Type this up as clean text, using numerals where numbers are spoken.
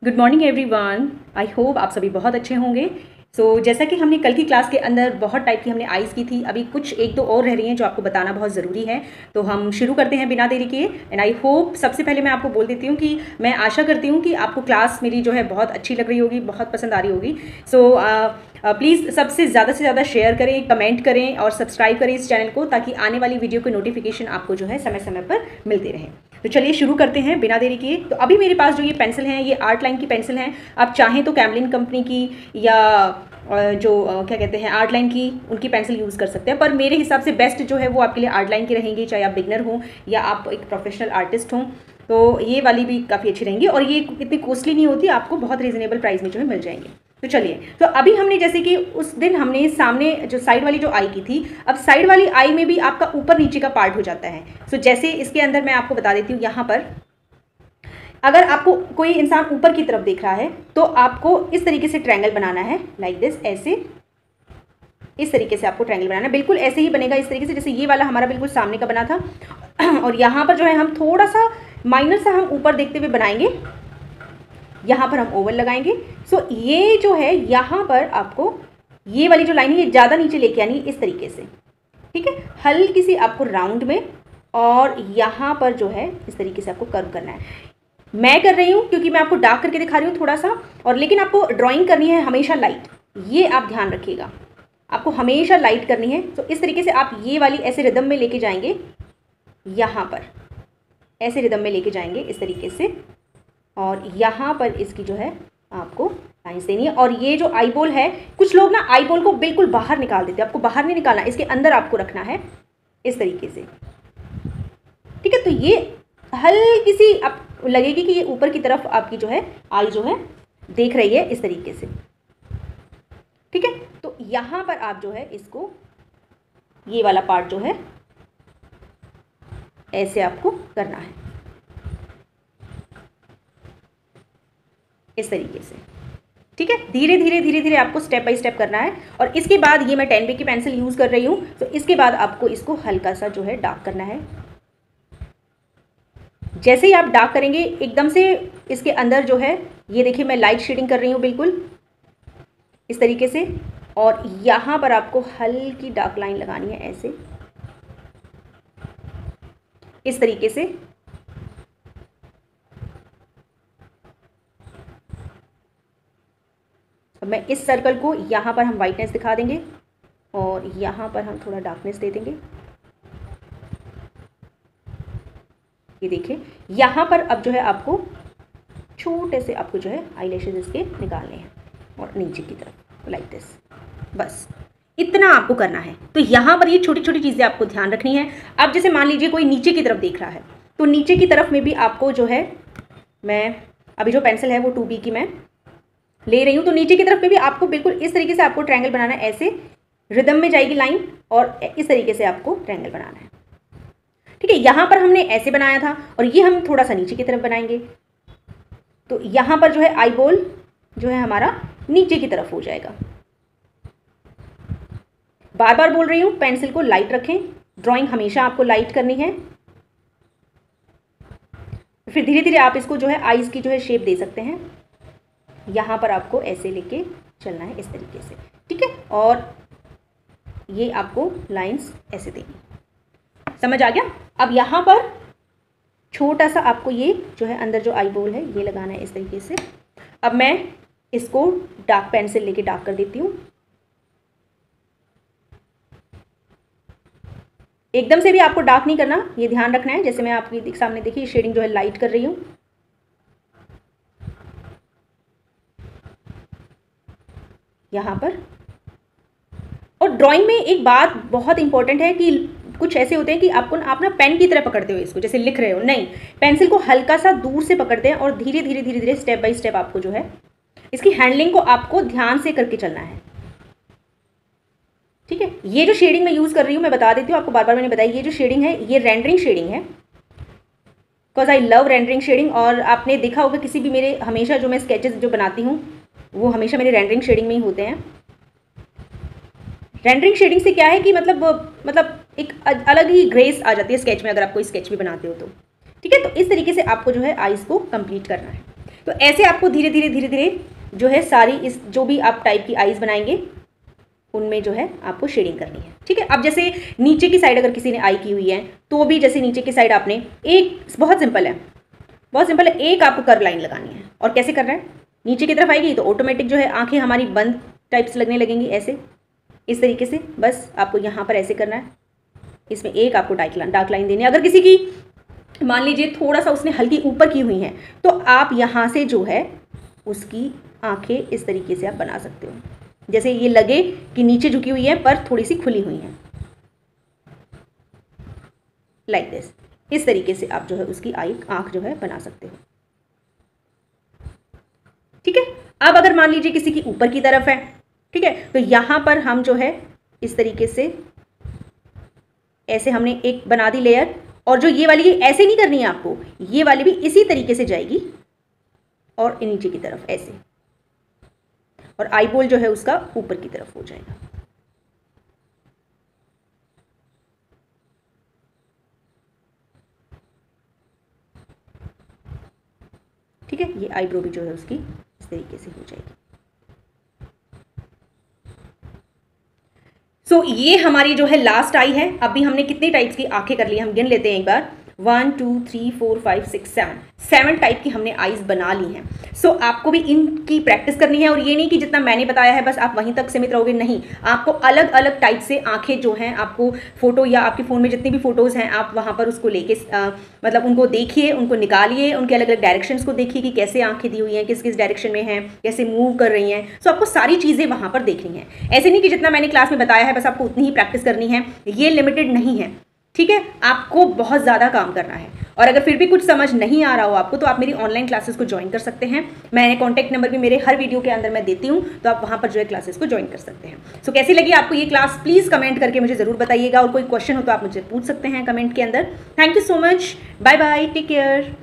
Good morning everyone. I hope आप सभी बहुत अच्छे होंगे। जैसा कि हमने कल की क्लास के अंदर बहुत टाइप की हमने आइज़ की थी, अभी कुछ एक दो और रह रही हैं जो आपको बताना बहुत ज़रूरी है। तो हम शुरू करते हैं बिना देरी किए। एंड आई होप, सबसे पहले मैं आपको बोल देती हूँ कि मैं आशा करती हूँ कि आपको क्लास मेरी जो है बहुत अच्छी लग रही होगी, बहुत पसंद आ रही होगी। प्लीज़ सबसे ज़्यादा से ज़्यादा शेयर करें, कमेंट करें और सब्सक्राइब करें इस चैनल को, ताकि आने वाली वीडियो के नोटिफिकेशन आपको जो है समय समय पर मिलते रहें। तो चलिए शुरू करते हैं बिना देरी किए। तो अभी मेरे पास जो ये पेंसिल हैं, ये आर्ट लाइन की पेंसिल हैं। आप चाहें तो कैमलिन कंपनी की या क्या कहते हैं आर्ट लाइन की, उनकी पेंसिल यूज़ कर सकते हैं। पर मेरे हिसाब से बेस्ट जो है वो आपके लिए आर्ट लाइन की रहेंगी, चाहे आप बिगनर हों या आप एक प्रोफेशनल आर्टिस्ट हों। तो ये वाली भी काफ़ी अच्छी रहेंगी और ये इतनी कॉस्टली नहीं होती, आपको बहुत रीज़नेबल प्राइस में जो है मिल जाएंगे। तो चलिए, तो अभी हमने जैसे कि उस दिन हमने सामने जो साइड वाली जो आई की थी, अब साइड वाली आई में भी आपका ऊपर नीचे का पार्ट हो जाता है। जैसे इसके अंदर मैं आपको बता देती हूँ, यहाँ पर अगर आपको कोई इंसान ऊपर की तरफ देख रहा है तो आपको इस तरीके से ट्रायंगल बनाना है, लाइक दिस, ऐसे इस तरीके से आपको ट्रायंगल बनाना है। बिल्कुल ऐसे ही बनेगा, इस तरीके से जैसे ये वाला हमारा बिल्कुल सामने का बना था। और यहाँ पर जो है हम थोड़ा सा माइनर सा हम ऊपर देखते हुए बनाएंगे, यहाँ पर हम ओवल लगाएंगे। ये जो है यहाँ पर आपको ये वाली जो लाइन है ये ज़्यादा नीचे लेके आनी है, इस तरीके से, ठीक है। हल्की सी आपको राउंड में, और यहाँ पर जो है इस तरीके से आपको कर्व करना है। मैं कर रही हूँ क्योंकि मैं आपको डार्क करके दिखा रही हूँ थोड़ा सा, और लेकिन आपको ड्राइंग करनी है हमेशा लाइट, ये आप ध्यान रखिएगा, आपको हमेशा लाइट करनी है। तो इस तरीके से आप ये वाली ऐसे रिदम में लेके जाएंगे, यहाँ पर ऐसे रिदम में लेके जाएंगे इस तरीके से, और यहाँ पर इसकी जो है आपको लाइन्स देनी है। और ये जो आई बॉल है, कुछ लोग ना आई बॉल को बिल्कुल बाहर निकाल देते हैं, आपको बाहर नहीं निकालना, इसके अंदर आपको रखना है इस तरीके से, ठीक है। तो ये हल्की सी आप लगेगी कि ये ऊपर की तरफ आपकी जो है आई जो है देख रही है, इस तरीके से, ठीक है। तो यहाँ पर आप जो है इसको, ये वाला पार्ट जो है ऐसे आपको करना है, इस तरीके से, ठीक है। धीरे धीरे धीरे धीरे आपको स्टेप बाय स्टेप करना है। और इसके बाद ये मैं 10B की पेंसिल यूज़ कर रही हूँ, तो इसके बाद आपको इसको हल्का सा जो है डार्क करना है। जैसे ही आप डार्क करेंगे एकदम से इसके अंदर जो है, ये देखिए मैं लाइट शेडिंग कर रही हूँ बिल्कुल इस तरीके से, और यहाँ पर आपको हल्की डार्क लाइन लगानी है ऐसे, इस तरीके से। अब मैं इस सर्कल को यहाँ पर हम वाइटनेस दिखा देंगे और यहाँ पर हम थोड़ा डार्कनेस दे देंगे। ये देखिए यहाँ पर अब जो है आपको छोटे से आपको जो है आईलैशेस इसके निकालने हैं, और नीचे की तरफ लाइक दिस, बस इतना आपको करना है। तो यहाँ पर ये छोटी छोटी चीज़ें आपको ध्यान रखनी है। अब जैसे मान लीजिए कोई नीचे की तरफ देख रहा है, तो नीचे की तरफ में भी आपको जो है, मैं अभी जो पेंसिल है वो 2B की मैं ले रही हूँ, तो नीचे की तरफ में भी आपको बिल्कुल इस तरीके से आपको ट्रायंगल बनाना है, ऐसे रिदम में जाएगी लाइन, और इस तरीके से आपको ट्रायंगल बनाना है, ठीक है। यहाँ पर हमने ऐसे बनाया था और ये हम थोड़ा सा नीचे की तरफ बनाएंगे, तो यहाँ पर जो है आई बॉल जो है हमारा नीचे की तरफ हो जाएगा। बार बार बोल रही हूँ, पेंसिल को लाइट रखें, ड्राइंग हमेशा आपको लाइट करनी है। फिर धीरे धीरे आप इसको जो है आईज की जो है शेप दे सकते हैं। यहाँ पर आपको ऐसे लेके चलना है इस तरीके से, ठीक है। और ये आपको लाइंस ऐसे देंगी, समझ आ गया। अब यहाँ पर छोटा सा आपको ये जो है अंदर जो आई बॉल है ये लगाना है इस तरीके से। अब मैं इसको डार्क पेंसिल लेके डार्क कर देती हूँ। एकदम से भी आपको डार्क नहीं करना, ये ध्यान रखना है। जैसे मैं आपके सामने देखिए शेडिंग जो है लाइट कर रही हूँ, यहाँ पर। और ड्राइंग में एक बात बहुत इंपॉर्टेंट है कि कुछ ऐसे होते हैं कि आप ना पेन की तरह पकड़ते हो इसको, जैसे लिख रहे हो, नहीं, पेंसिल को हल्का सा दूर से पकड़ते हैं और धीरे धीरे धीरे धीरे स्टेप बाय स्टेप आपको जो है इसकी हैंडलिंग को आपको ध्यान से करके चलना है, ठीक है। ये जो शेडिंग मैं यूज़ कर रही हूँ, मैं बता देती हूँ आपको, बार बार मैंने बताया, ये जो शेडिंग है ये रेंडरिंग शेडिंग है, because I love rendering shading. और आपने देखा होगा किसी भी मेरे, हमेशा जो मैं स्केचेस जो बनाती हूँ वो हमेशा मेरे रेंडरिंग शेडिंग में ही होते हैं। रेंडरिंग शेडिंग से क्या है कि मतलब एक अलग ही ग्रेस आ जाती है स्केच में, अगर आप कोई स्केच भी बनाते हो तो, ठीक है। तो इस तरीके से आपको जो है आईज को कंप्लीट करना है। तो ऐसे आपको धीरे धीरे जो है सारी इस जो भी आप टाइप की आईज बनाएंगे उनमें जो है आपको शेडिंग करनी है। ठीक है, अब जैसे नीचे की साइड अगर किसी ने आई की हुई है तो भी जैसे नीचे की साइड आपने एक बहुत सिंपल है, एक आपको कर्व लाइन लगानी है। और कैसे करना है, नीचे की तरफ आएगी तो ऑटोमेटिक जो है आंखें हमारी बंद टाइप से लगने लगेंगी, ऐसे इस तरीके से। बस आपको यहाँ पर ऐसे करना है, इसमें एक आपको डार्क लाइन देनी है। अगर किसी की मान लीजिए थोड़ा सा उसने हल्की ऊपर की हुई हैं तो आप यहाँ से जो है उसकी आंखें इस तरीके से आप बना सकते हो, जैसे ये लगे कि नीचे झुकी हुई है पर थोड़ी सी खुली हुई है, लाइक दिस। इस तरीके से आप जो है उसकी आंख जो है बना सकते हो। ठीक है, अब अगर मान लीजिए किसी की ऊपर की तरफ है, ठीक है, तो यहां पर हम जो है इस तरीके से ऐसे हमने एक बना दी लेयर, और जो ये वाली ऐसे नहीं करनी है आपको, ये वाली भी इसी तरीके से जाएगी और नीचे की तरफ ऐसे, और आईबॉल जो है उसका ऊपर की तरफ हो जाएगा। ठीक है, ये आईब्रो भी जो है उसकी इस तरीके से हो जाएगी। सो ये हमारी जो है लास्ट आई है। अभी हमने कितने टाइप्स की आंखें कर ली, हम गिन लेते हैं एक बार। 1 2 3 4 5 6 7 टाइप की हमने आईज बना ली हैं। सो आपको भी इनकी प्रैक्टिस करनी है, और ये नहीं कि जितना मैंने बताया है बस आप वहीं तक सीमित रहोगे, नहीं, आपको अलग अलग टाइप से आंखें जो हैं, आपको फोटो या आपके फ़ोन में जितनी भी फोटोज़ हैं आप वहाँ पर उसको लेके मतलब उनको देखिए, उनको निकालिए, उनके अलग अलग डायरेक्शंस को देखिए कि कैसे आंखें दी हुई हैं, किस किस डायरेक्शन में हैं, कैसे मूव कर रही हैं। सो आपको सारी चीज़ें वहाँ पर देखनी है। ऐसे नहीं कि जितना मैंने क्लास में बताया है बस आपको उतनी ही प्रैक्टिस करनी है, ये लिमिटेड नहीं है। ठीक है, आपको बहुत ज़्यादा काम करना है। और अगर फिर भी कुछ समझ नहीं आ रहा हो आपको तो आप मेरी ऑनलाइन क्लासेस को ज्वाइन कर सकते हैं। मैंने कॉन्टैक्ट नंबर भी मेरे हर वीडियो के अंदर मैं देती हूँ, तो आप वहाँ पर जो है क्लासेस को ज्वाइन कर सकते हैं। सो कैसी लगी आपको ये क्लास, प्लीज़ कमेंट करके मुझे ज़रूर बताइएगा, और कोई क्वेश्चन हो तो आप मुझे पूछ सकते हैं कमेंट के अंदर। Thank you so much, bye bye, take care.